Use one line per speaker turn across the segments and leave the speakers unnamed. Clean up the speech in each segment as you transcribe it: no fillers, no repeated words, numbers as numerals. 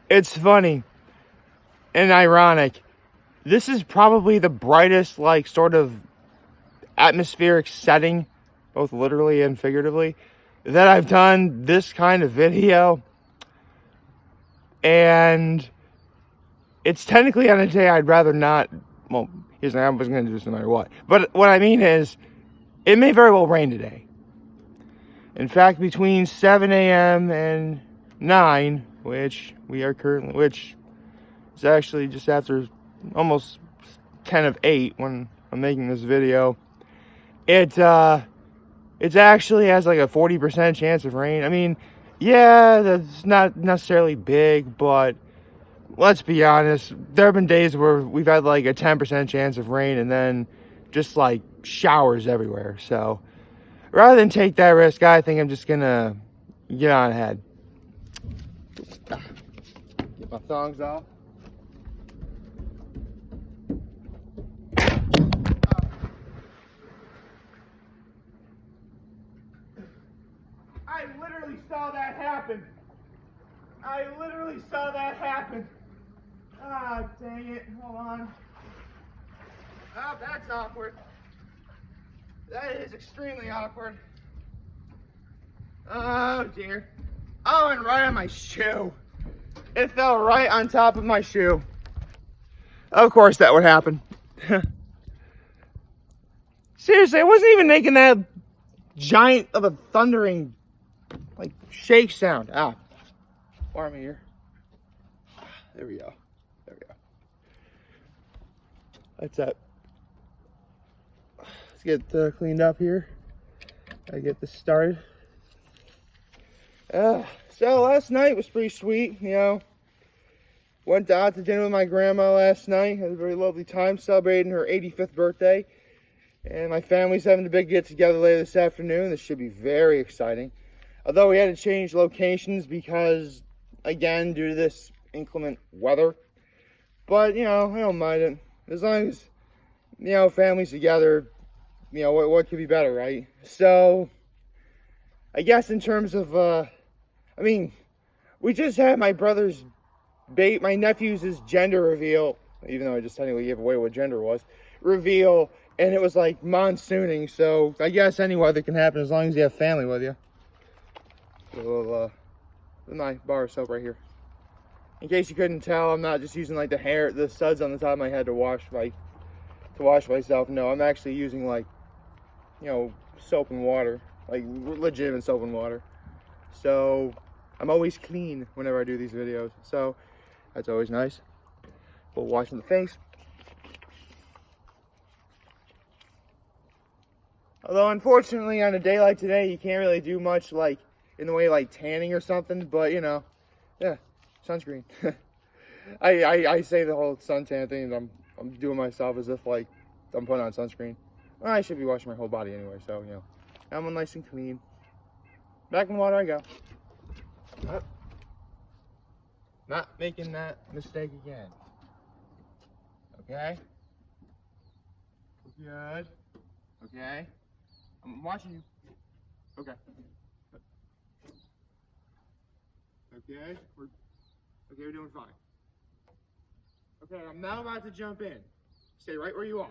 It's funny and ironic. This is probably the brightest, like, sort of atmospheric setting, both literally and figuratively, that I've done this kind of video. And it's technically on a day I'd rather not. Well, I was going to do this no matter what. But what I mean is, it may very well rain today. In fact, between 7 a.m. and 9, which is actually just after almost 10 of 8 when I'm making this video, it actually has like a 40% chance of rain. I mean, yeah, that's not necessarily big, but let's be honest, there have been days where we've had like a 10% chance of rain and then just like showers everywhere. So rather than take that risk, I think I'm just gonna get on ahead. Get my thongs off. I literally saw that happen. Ah, dang it. Hold on. Oh, that's awkward. That is extremely awkward. Oh, dear. Oh, and right on my shoe. It fell right on top of my shoe. Of course that would happen. Seriously, I wasn't even making that giant of a thundering, like, shake sound. Ah, arm here. There we go. That's that. Let's get cleaned up here. I get this started. So last night was pretty sweet, you know. Went out to dinner with my grandma last night. Had a very lovely time celebrating her 85th birthday. And my family's having a big get-together later this afternoon. This should be very exciting. Although we had to change locations because, again, due to this inclement weather. But, you know, I don't mind it. As long as, you know, family's together, you know, what could be better, right? So, I guess in terms of, I mean, we just had my nephew's gender reveal, even though I just technically gave away what gender was, reveal, and it was like monsooning, so I guess any weather can happen as long as you have family with you. So, my bar of soap right here. In case you couldn't tell, I'm not just using like the suds on the top of my head to wash myself. No, I'm actually using, like, you know, soap and water, like legitimate soap and water. So I'm always clean whenever I do these videos. So that's always nice. We'll wash in the face. Although unfortunately on a day like today, you can't really do much like in the way like tanning or something. But you know, yeah. Sunscreen. I say the whole suntan thing, and I'm doing myself as if like I'm putting on sunscreen. Well, I should be washing my whole body anyway, so you know, I'm nice and clean. Back in the water I go. Not making that mistake again. Okay. Good. Okay. I'm watching you. Okay. Okay. We're doing fine. Okay, I'm now about to jump in. Stay right where you are.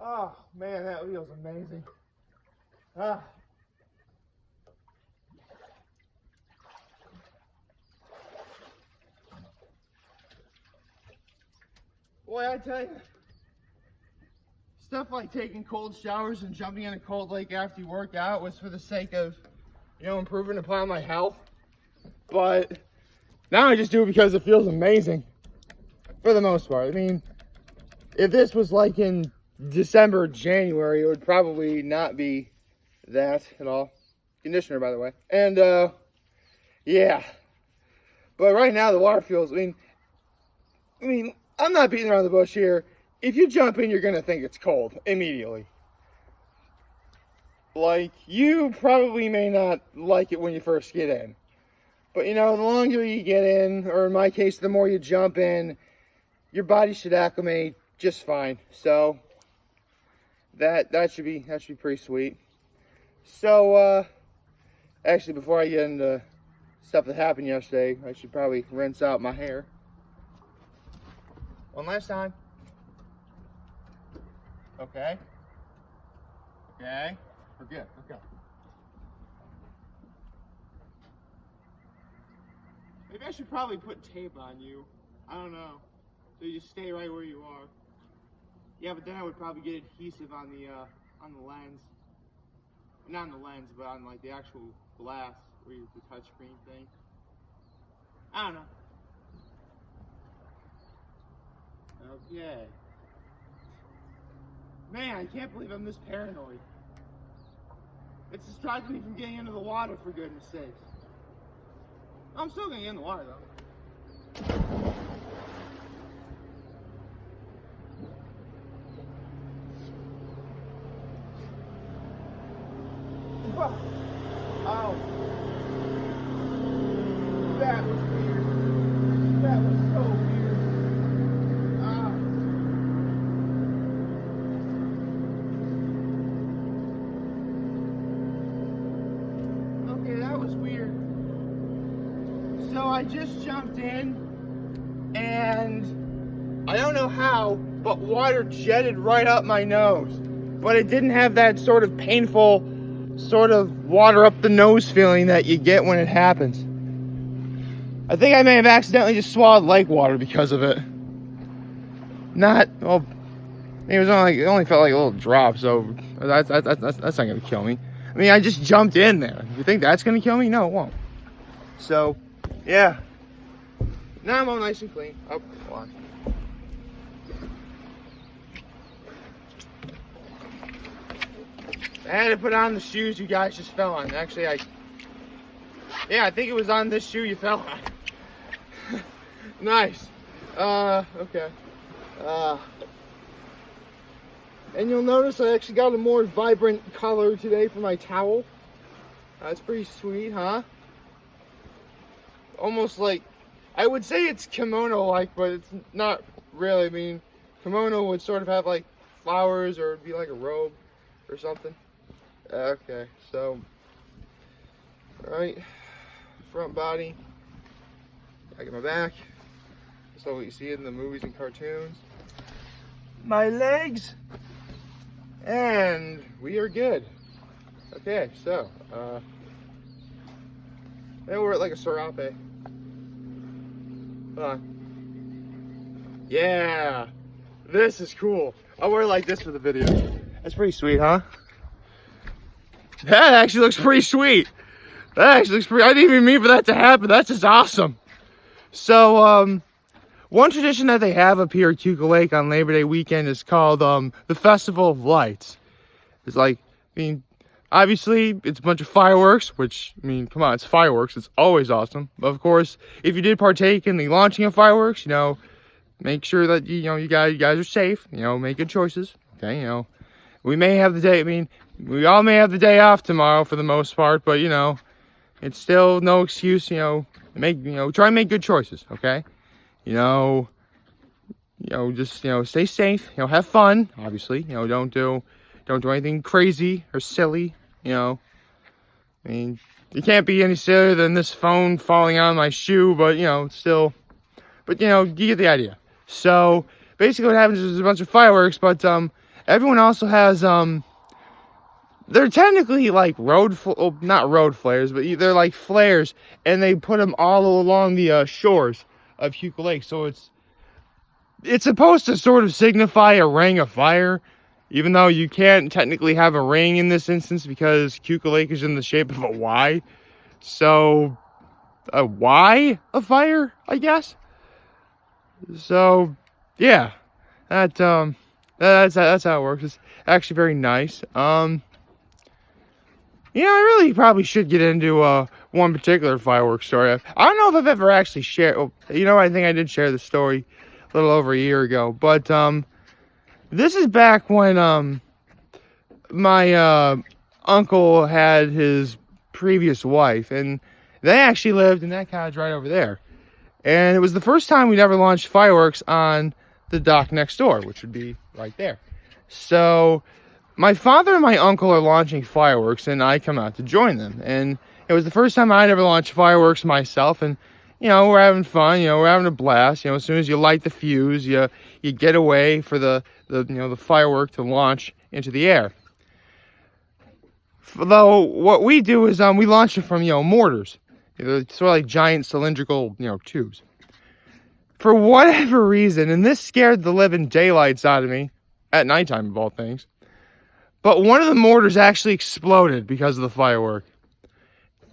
Oh, man, that feels amazing. Ah. Boy, I tell you, stuff like taking cold showers and jumping in a cold lake after you work out was for the sake of, you know, improving upon my health. But now I just do it because it feels amazing, for the most part. I mean, if this was like in December, January, it would probably not be that at all. Conditioner, by the way. And, yeah. But right now, the water feels, I mean, I'm not beating around the bush here. If you jump in, you're going to think it's cold immediately. Like, you probably may not like it when you first get in. But, you know, the longer you get in, or in my case, the more you jump in, your body should acclimate just fine. So that should be pretty sweet. So actually, before I get into stuff that happened yesterday, I should probably rinse out my hair one last time. Okay. Okay. We're good. Okay. Maybe I should probably put tape on you. I don't know. So you just stay right where you are. Yeah, but then I would probably get adhesive on the lens. Not on the lens, but on like the actual glass where you the touchscreen thing. I don't know. Okay. Man, I can't believe I'm this paranoid. It's distracting me from getting into the water, for goodness sakes. I'm still gonna get in the water though. Oh. That was weird. That was so weird. Okay, that was weird. So I just jumped in, and I don't know how, but water jetted right up my nose. But it didn't have that sort of painful, sort of water up the nose feeling that you get when it happens. I think I may have accidentally just swallowed lake water because of it. Well, it only felt like a little drop, so that's not gonna kill me. I mean, I just jumped in there. You think that's gonna kill me? No, it won't. So, yeah. Now I'm all nice and clean. Oh, hold on. I had to put on the shoes you guys just fell on. Actually, I think it was on this shoe you fell on. Nice. Okay. And you'll notice I actually got a more vibrant color today for my towel. That's pretty sweet, huh? Almost like, I would say it's kimono-like, but it's not really. I mean, kimono would sort of have like flowers, or it'd be like a robe or something. Okay, so, alright, front body, back of my back, so what you see in the movies and cartoons, my legs, and we are good. Okay, so, then we're at like a serape. Hold on. Yeah, this is cool. I'll wear like this for the video. That's pretty sweet, huh? That actually looks pretty sweet. That actually looks pretty, I didn't even mean for that to happen. That's just awesome. So, one tradition that they have up here at Keuka Lake on Labor Day weekend is called, the Festival of Lights. It's like, I mean, obviously, it's a bunch of fireworks, which, I mean, come on, it's fireworks. It's always awesome. But of course, if you did partake in the launching of fireworks, you know, make sure that, you guys are safe. You know, make good choices. Okay, you know, we may have the day, I mean, we all may have the day off tomorrow for the most part, but, you know, it's still no excuse, try and make good choices, okay? Just, stay safe, have fun, obviously, don't do anything crazy or silly, I mean, you can't be any sillier than this phone falling on my shoe, but, but, you get the idea. So, basically what happens is there's a bunch of fireworks, but, everyone also has, they're technically like not road flares, but they're like flares, and they put them all along the shores of Keuka Lake. So it's supposed to sort of signify a ring of fire, even though you can't technically have a ring in this instance because Keuka Lake is in the shape of a Y. So a Y of fire, I guess. So yeah, that's how it works. It's actually very nice. I really probably should get into one particular fireworks story. I don't know if I've ever actually shared. I think I did share the story a little over a year ago. But this is back when my uncle had his previous wife, and they actually lived in that cottage right over there. And it was the first time we'd ever launched fireworks on the dock next door, which would be right there. So my father and my uncle are launching fireworks, and I come out to join them. And it was the first time I'd ever launched fireworks myself, and we're having fun. We're having a blast. As soon as you light the fuse, you get away for the firework to launch into the air. Though what we do is we launch it from mortars, sort of like giant cylindrical tubes. For whatever reason, and this scared the living daylights out of me at nighttime of all things, but one of the mortars actually exploded because of the firework.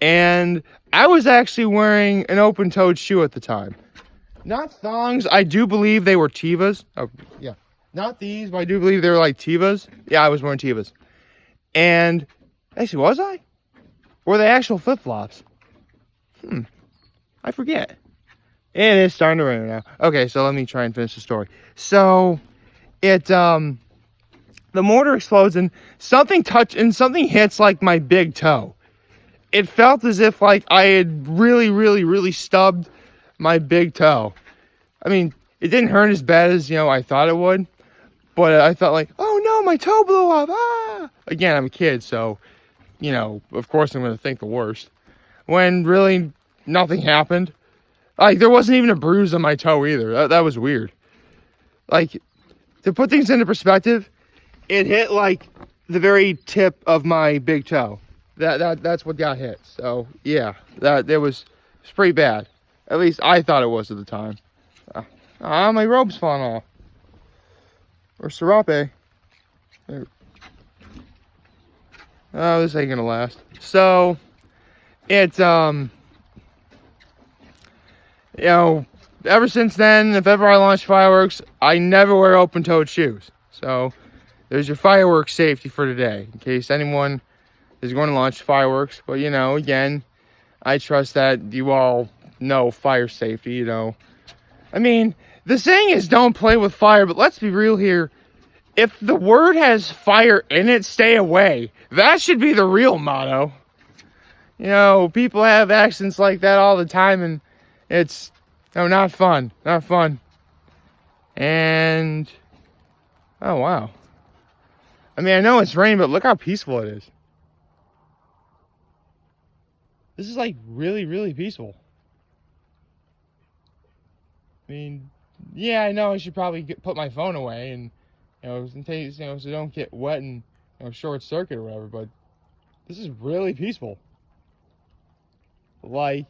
And I was actually wearing an open-toed shoe at the time. Not thongs. I do believe they were Tevas. Oh, yeah. Not these, but I do believe they were like Tevas. Yeah, I was wearing Tevas. And, actually, was I? Or were they actual flip-flops? I forget. It is starting to rain now. Okay, so let me try and finish the story. So, the mortar explodes and something hits like my big toe. It felt as if like I had really, really, really stubbed my big toe. I mean, it didn't hurt as bad as, I thought it would. But I felt like, oh no, my toe blew off. Ah! Again, I'm a kid, so, of course I'm going to think the worst. When really nothing happened. Like, there wasn't even a bruise on my toe either. That was weird. Like, to put things into perspective, it hit like the very tip of my big toe. That's what got hit. So yeah, it was pretty bad. At least I thought it was at the time. My robe's falling off. Or serape. Oh, this ain't gonna last. So it's ever since then, if ever I launch fireworks, I never wear open-toed shoes. So there's your fireworks safety for today, in case anyone is going to launch fireworks. But, again, I trust that you all know fire safety, I mean, the saying is don't play with fire, but let's be real here. If the word has fire in it, stay away. That should be the real motto. People have accents like that all the time, and it's not fun. Not fun. And, oh, wow. I mean, I know it's raining, but look how peaceful it is. This is like really, really peaceful. I mean, yeah, I know I should probably put my phone away and, so don't get wet and, short circuit or whatever, but this is really peaceful. Like,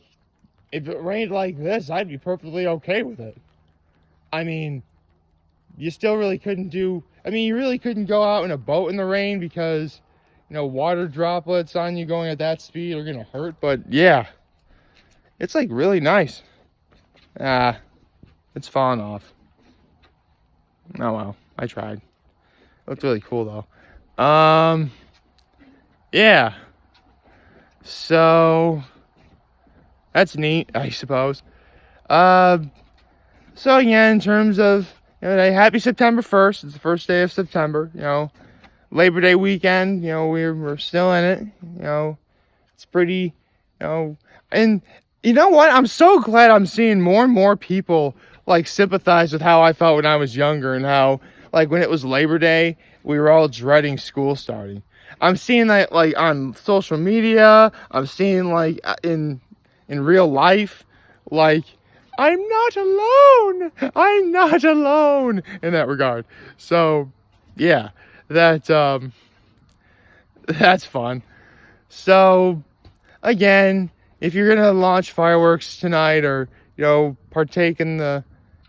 if it rained like this, I'd be perfectly okay with it. I mean, you still really couldn't you really couldn't go out in a boat in the rain because, water droplets on you going at that speed are going to hurt. But yeah, it's like really nice. It's falling off. Oh well, I tried. It looked really cool though. Yeah. So that's neat, I suppose. So again, in terms of, happy September 1st. It's the first day of September, Labor Day weekend, we're still in it, it's pretty, and you know what? I'm so glad I'm seeing more and more people like sympathize with how I felt when I was younger and how, like, when it was Labor Day, we were all dreading school starting. I'm seeing that, like, on social media. I'm seeing, like, in real life, like, I'm not alone. I'm not alone in that regard. So, yeah, that's fun. So, again, if you're gonna launch fireworks tonight, or partake in the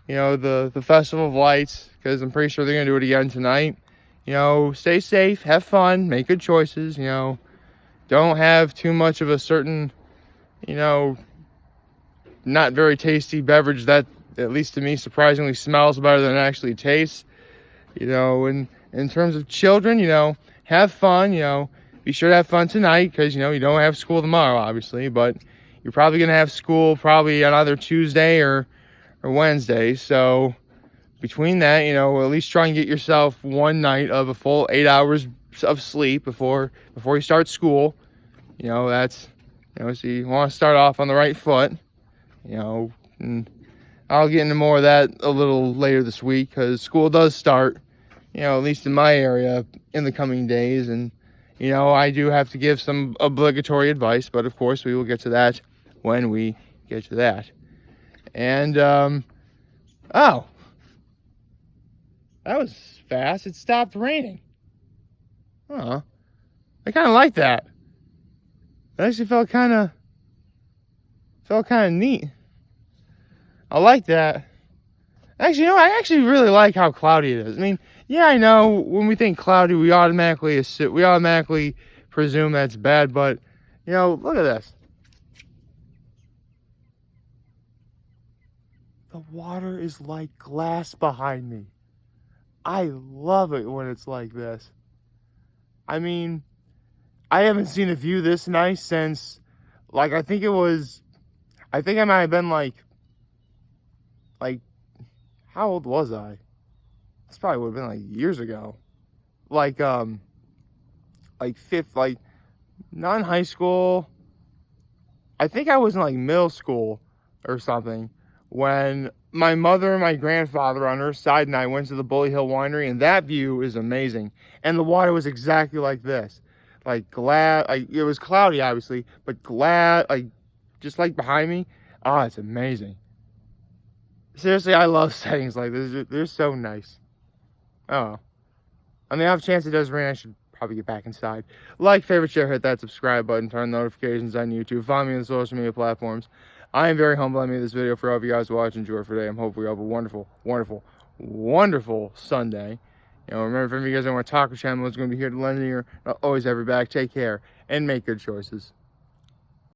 the Festival of Lights, because I'm pretty sure they're gonna do it again tonight. Stay safe, have fun, make good choices. Don't have too much of a certain not very tasty beverage that, at least to me, surprisingly smells better than it actually tastes. And in terms of children, have fun. Be sure to have fun tonight, because you don't have school tomorrow, obviously, but you're probably gonna have school probably on either Tuesday or Wednesday. So between that, at least try and get yourself one night of a full 8 hours of sleep before you start school. That's so you want to start off on the right foot. And I'll get into more of that a little later this week, because school does start, you know, at least in my area, in the coming days. And, you know, I do have to give some obligatory advice, but of course we will get to that when we get to that. And, oh, that was fast. It stopped raining. Huh. I kind of like that. It actually felt kind of neat. I like that. Actually, you know, I actually really like how cloudy it is. I mean, yeah, I know when we think cloudy, we automatically presume that's bad, but, you know, look at this. The water is like glass behind me. I love it when it's like this. I mean, I haven't seen a view this nice since, like, I think I might have been like, how old was I? This probably would have been like years ago. Like not in high school. I think I was in like middle school or something when my mother and my grandfather on her side and I went to the Bully Hill Winery, and that view is amazing. And the water was exactly like this. Like glass, it was cloudy obviously, but glass, just like behind me. Ah, it's amazing. Seriously, I love settings like this. They're so nice. Oh. On the off chance it does rain, I should probably get back inside. Like, favorite, share, hit that subscribe button, turn on notifications on YouTube. Follow me on the social media platforms. I am very humble. I made this video for all of you guys to watch and enjoy for today. I'm hoping you have a wonderful, wonderful, wonderful Sunday. You know, remember, if any of you guys don't want to talk or channel, it's going to be here to lend an ear. I'll always have your back. Take care and make good choices.